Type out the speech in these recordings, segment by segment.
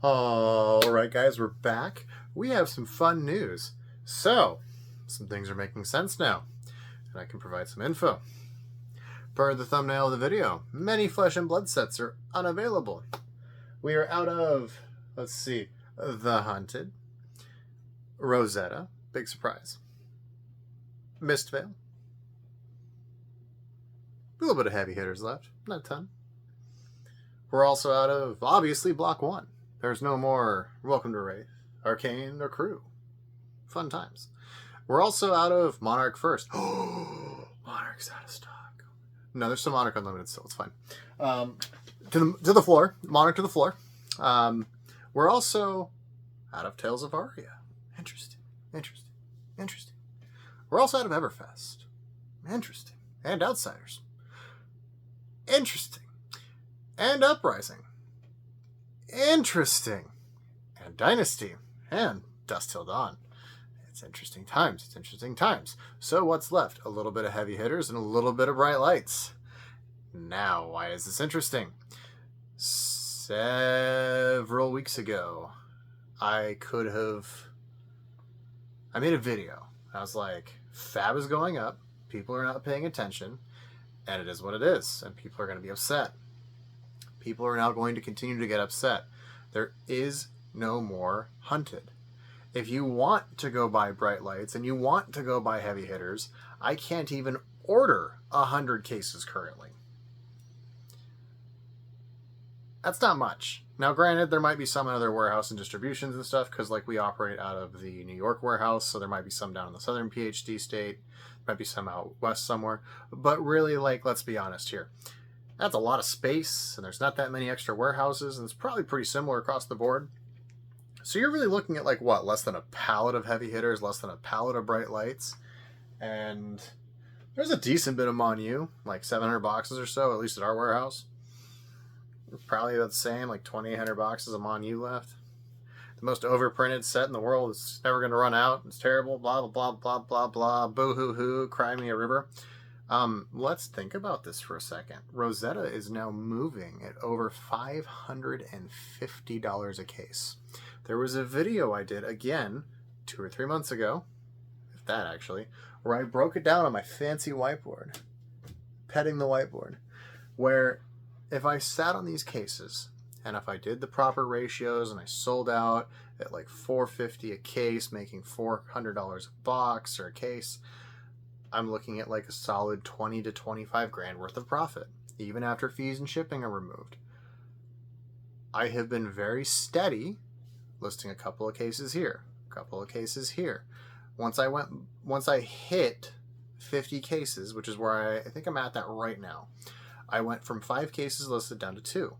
All right, guys, we're back. We have some fun news. So, some things are making sense now, and I can provide some info. Per the thumbnail of the video, many flesh and blood sets are unavailable. We are out of, The Hunted, Rosetta, big surprise, Mistveil, a little bit of heavy hitters left, not a ton. We're also out of, obviously, Block 1. There's no more Welcome to Wraith, Arcane, or Crew. Fun times. We're also out of Monarch First. Oh, Monarch's out of stock. No, there's some Monarch Unlimited still. It's fine. To the floor. Monarch to the floor. We're also out of Tales of Aria. Interesting. We're also out of Everfest. Interesting. And Outsiders. Interesting. And Uprising. Interesting. And Dynasty. And Dusk Till Dawn. It's interesting times. So what's left? A little bit of heavy hitters and a little bit of bright lights. Now, why is this interesting? Several weeks ago, I made a video. I was like, FaB is going up. People are not paying attention. And it is what it is. And people are going to be upset. People are now going to continue to get upset. There is no more Hunted. If you want to go buy bright lights and you want to go buy heavy hitters, I can't even order 100 cases currently. That's not much. Now, granted, there might be some in other warehouse and distributions and stuff, because like we operate out of the New York warehouse, so there might be some down in the southern PhD state, might be some out west somewhere. But really, like, let's be honest here. That's a lot of space, and there's not that many extra warehouses, and it's probably pretty similar across the board. So you're really looking at, like, what, less than a pallet of heavy hitters, less than a pallet of bright lights, and there's a decent bit of Monu, like 700 boxes or so, at least at our warehouse. Probably about the same, like 2,800 boxes of Monu left. The most overprinted set in the world is never going to run out. It's terrible, blah, blah, blah, blah, blah, blah, boo-hoo-hoo, cry me a river. Let's think about this for a second. Rosetta is now moving at over $550 a case. There was a video I did, again, 2 or 3 months ago, if that actually, where I broke it down on my fancy whiteboard, petting the whiteboard, where if I sat on these cases, and if I did the proper ratios and I sold out at like $450 a case, making $400 a box or a case, I'm looking at like a solid 20 to 25 grand worth of profit, even after fees and shipping are removed. I have been very steady, listing a couple of cases here, a couple of cases here. Once I hit 50 cases, which is where I think I'm at that right now, I went from 5 cases listed down to 2.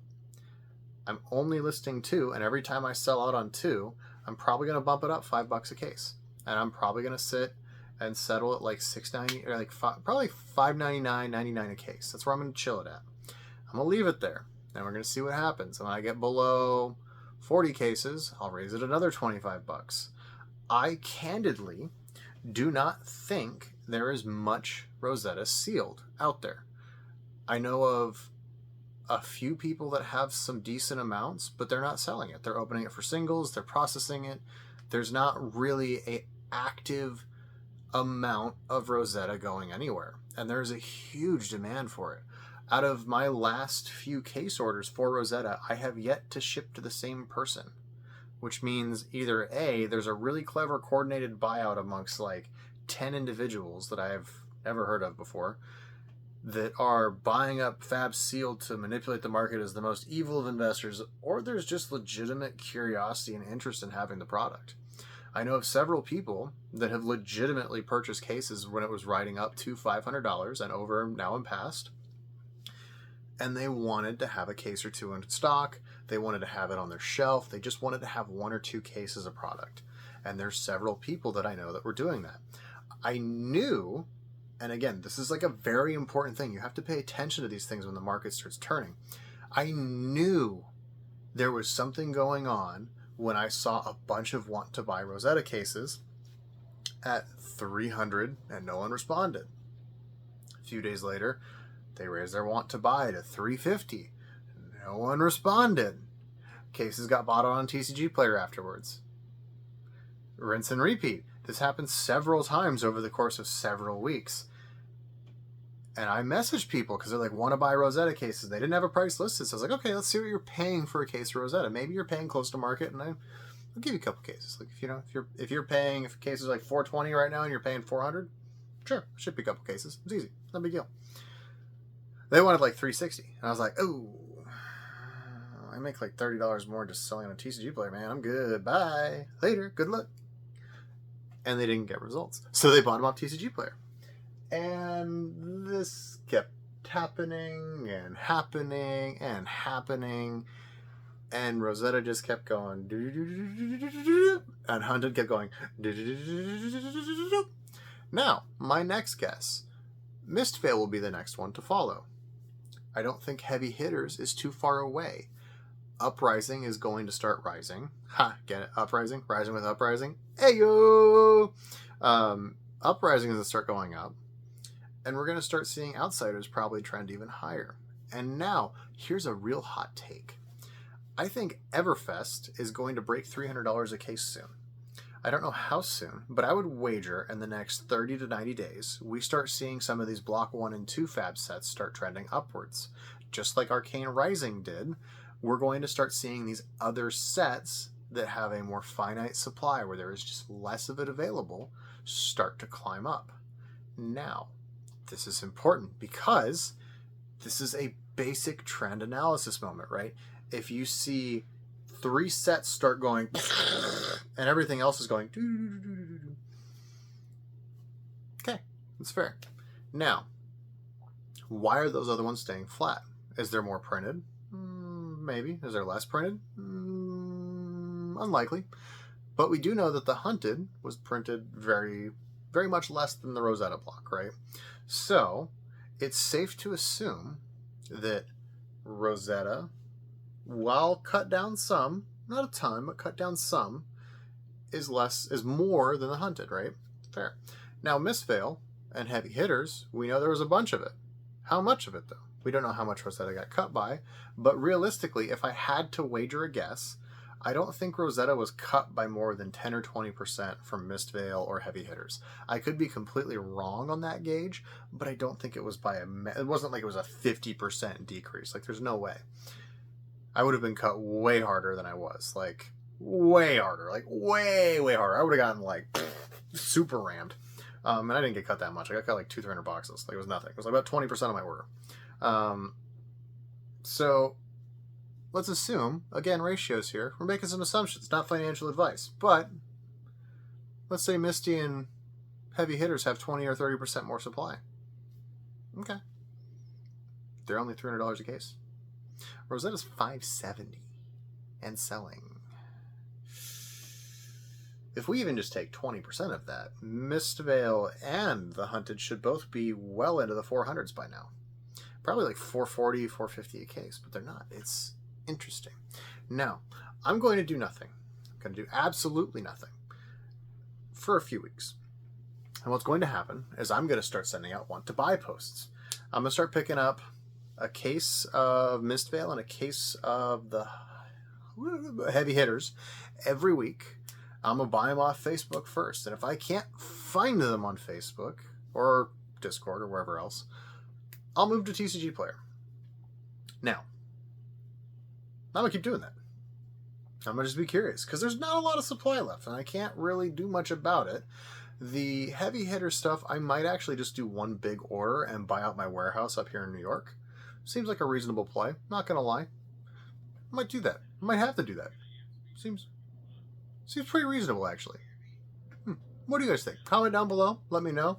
I'm only listing 2, and every time I sell out on 2, I'm probably going to bump it up $5 a case, and I'm probably going to sit and settle at like $6.90 or like probably $5.99, $99 a case. That's where I'm going to chill it at. I'm going to leave it there, and we're going to see what happens. And when I get below 40 cases, I'll raise it another $25. I candidly do not think there is much Rosetta sealed out there. I know of a few people that have some decent amounts, but they're not selling it. They're opening it for singles. They're processing it. There's not really an active amount of Rosetta going anywhere, and there's a huge demand for it. Out of my last few case orders for Rosetta, I have yet to ship to the same person, which means either A, there's a really clever coordinated buyout amongst like 10 individuals that I've never heard of before that are buying up FaB sealed to manipulate the market as the most evil of investors, or there's just legitimate curiosity and interest in having the product. I know of several people that have legitimately purchased cases when it was riding up to $500 and over now and past, and they wanted to have a case or 2 in stock. They wanted to have it on their shelf. They just wanted to have 1 or 2 cases of product. And there's several people that I know that were doing that. I knew, and again, this is like a very important thing. You have to pay attention to these things when the market starts turning. I knew there was something going on when I saw a bunch of want to buy Rosetta cases at $300 and no one responded. A few days later, they raised their want to buy to $350. No one responded. Cases got bought on TCG Player afterwards. Rinse and repeat. This happened several times over the course of several weeks. And I messaged people because they're like, want to buy Rosetta cases. They didn't have a price listed. So I was like, okay, let's see what you're paying for a case of Rosetta. Maybe you're paying close to market, and I'll give you a couple cases. Like, if you're paying, if a case is like $420 right now and you're paying $400, sure, should be a couple cases. It's easy, no big deal. They wanted like $360, and I was like, oh, I make like $30 more just selling on a TCG Player, man. I'm good. Bye. Later. Good luck. And they didn't get results, so they bought them off TCG Player. And this kept happening and happening and happening. And Rosetta just kept going. And Hunted kept going. Now, my next guess. Mistveil will be the next one to follow. I don't think Heavy Hitters is too far away. Uprising is going to start rising. Ha, get it? Uprising? Rising with Uprising? Ayo! Uprising is going to start going up. And we're going to start seeing Outsiders probably trend even higher. And now, here's a real hot take. I think Everfest is going to break $300 a case soon. I don't know how soon, but I would wager in the next 30 to 90 days, we start seeing some of these Block 1 and 2 FaB sets start trending upwards. Just like Arcane Rising did, we're going to start seeing these other sets that have a more finite supply, where there is just less of it available, start to climb up. Now, this is important because this is a basic trend analysis moment, right? If you see 3 sets start going and everything else is going, okay, that's fair. Now, why are those other ones staying flat? Is there more printed? Maybe. Is there less printed? Unlikely. But we do know that the Hunted was printed very, very much less than the Rosetta block, right? So it's safe to assume that Rosetta, while cut down some, not a ton, but cut down some, is more than the Hunted, right? Fair. Now, Mistveil and Heavy Hitters, we know there was a bunch of it. How much of it, though? We don't know how much Rosetta got cut by, but realistically, if I had to wager a guess, I don't think Rosetta was cut by more than 10 or 20% from Mistveil or Heavy Hitters. I could be completely wrong on that gauge, but I don't think it was it wasn't like it was a 50% decrease. Like, there's no way. I would have been cut way harder than I was. Like, way harder. Like, way, way harder. I would have gotten, like, super rammed. And I didn't get cut that much. I got cut like 200-300 boxes. Like, it was nothing. It was like about 20% of my order. So let's assume, again, ratios here. We're making some assumptions, not financial advice. But let's say Misty and Heavy Hitters have 20 or 30% more supply. Okay. They're only $300 a case. Rosetta's $570 and selling. If we even just take 20% of that, Mistveil and the Hunted should both be well into the 400s by now. Probably like 440, 450 a case, but they're not. It's interesting. Now, I'm going to do nothing. I'm going to do absolutely nothing for a few weeks. And what's going to happen is I'm going to start sending out want to buy posts. I'm going to start picking up a case of Mistveil and a case of the Heavy Hitters every week. I'm going to buy them off Facebook first. And if I can't find them on Facebook or Discord or wherever else, I'll move to TCG Player. Now, I'm going to keep doing that. I'm going to just be curious because there's not a lot of supply left and I can't really do much about it. The Heavy Hitter stuff, I might actually just do one big order and buy out my warehouse up here in New York. Seems like a reasonable play. Not going to lie. I might do that. I might have to do that. Seems pretty reasonable, actually. What do you guys think? Comment down below. Let me know.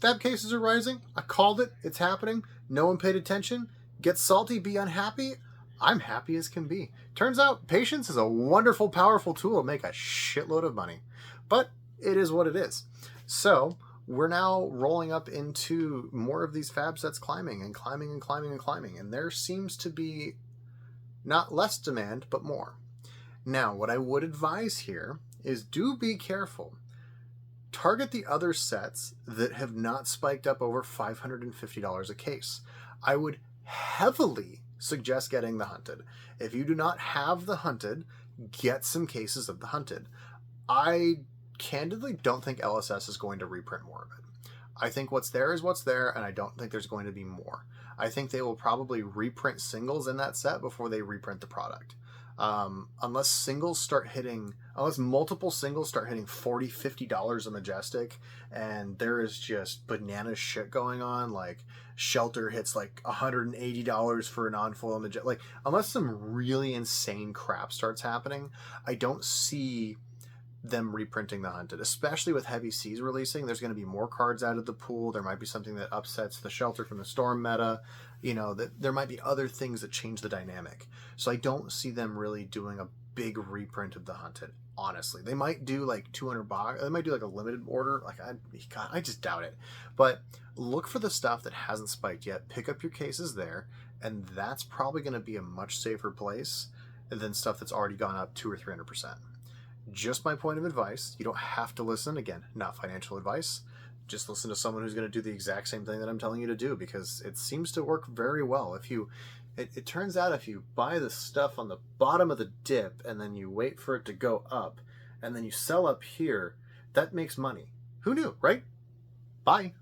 FaB cases are rising. I called it. It's happening. No one paid attention. Get salty. Be unhappy. I'm happy as can be. Turns out patience is a wonderful, powerful tool to make a shitload of money. But it is what it is. So we're now rolling up into more of these FaB sets climbing and climbing and climbing and climbing. And there seems to be not less demand, but more. Now, what I would advise here is do be careful. Target the other sets that have not spiked up over $550 a case. I would heavily suggest getting the hunted. If you do not have the hunted, get some cases of the hunted. I candidly don't think LSS is going to reprint more of it. I think what's there is what's there, and I don't think there's going to be more. I think they will probably reprint singles in that set before they reprint the product. Unless multiple singles start hitting $40, $50 a Majestic, and there is just banana shit going on, like Shelter hits like $180 for a non-foil Majestic. Like, unless some really insane crap starts happening, I don't see them reprinting the hunted, especially with Heavy Seas releasing. There's going to be more cards out of the pool. There might be something that upsets the Shelter from the Storm meta. You know, that there might be other things that change the dynamic. So I don't see them really doing a big reprint of the hunted. Honestly, they might do like 200 bucks. They might do like a limited order. Like, I just doubt it. But look for the stuff that hasn't spiked yet. Pick up your cases there, and that's probably going to be a much safer place than stuff that's already gone up 200 or 300%. Just my point of advice. You don't have to listen. Again, not financial advice. Just listen to someone who's going to do the exact same thing that I'm telling you to do, because it seems to work very well. It turns out if you buy the stuff on the bottom of the dip and then you wait for it to go up and then you sell up here, that makes money. Who knew, right? Bye.